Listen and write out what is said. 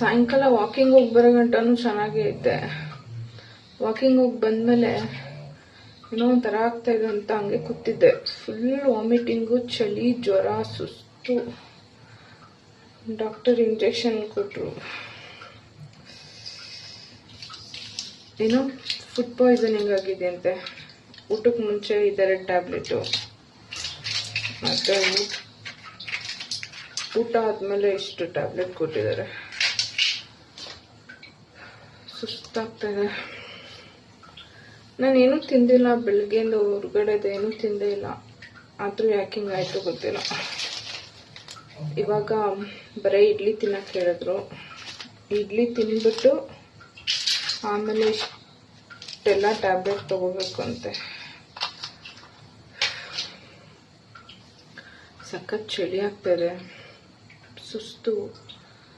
ಸಾಯಂಕಾಲ ವಾಕಿಂಗ್ ಹೋಗಿ ಬರೋ ಗಂಟನೂ ಚೆನ್ನಾಗೇ ಇದ್ದೆ. ವಾಕಿಂಗ್ ಹೋಗಿ ಬಂದಮೇಲೆ ಏನೋ ಒಂಥರ ಆಗ್ತಾಯಿದೆ ಅಂತ ಹಂಗೆ ಕೂತಿದ್ದೆ. ಫುಲ್ ವಾಮಿಟಿಂಗು, ಚಳಿ, ಜ್ವರ, ಸುಸ್ತು. ಡಾಕ್ಟರ್ ಇಂಜೆಕ್ಷನ್ ಕೊಟ್ಟರು. ಏನೋ ಫುಡ್ ಪಾಯ್ಸನಿಂಗ್ ಆಗಿದೆ ಅಂತೆ. ಊಟಕ್ಕೆ ಮುಂಚೆ 2 ಟ್ಯಾಬ್ಲೆಟು, ಮತ್ತು ಊಟ ಆದಮೇಲೆ ಇಷ್ಟು ಟ್ಯಾಬ್ಲೆಟ್ ಕೊಟ್ಟಿದ್ದಾರೆ. ಸುಸ್ತಾಗ್ತಾಯಿದೆ. ನಾನೇನೂ ತಿಂದಿಲ್ಲ, ಬೆಳಗ್ಗೆಯಿಂದ ಹೊರಗಡೆದೇನೂ ತಿಂದೇ ಇಲ್ಲ. ಆದರೂ ಯಾಕೆ ಹಿಂಗಾಯಿತು ಗೊತ್ತಿಲ್ಲ. ಇವಾಗ ಬರೀ ಇಡ್ಲಿ ತಿನ್ನಕ್ಕೆ ಹೇಳಿದ್ರು. ಇಡ್ಲಿ ತಿಂದ್ಬಿಟ್ಟು ಆಮೇಲೆ ಇಷ್ಟೆಲ್ಲ ಟ್ಯಾಬ್ಲೆಟ್ ತೊಗೋಬೇಕು ಅಂತೆ. ಸಖತ್ ಚಳಿ ಆಗ್ತಾಯಿದೆ, ಸುಸ್ತು.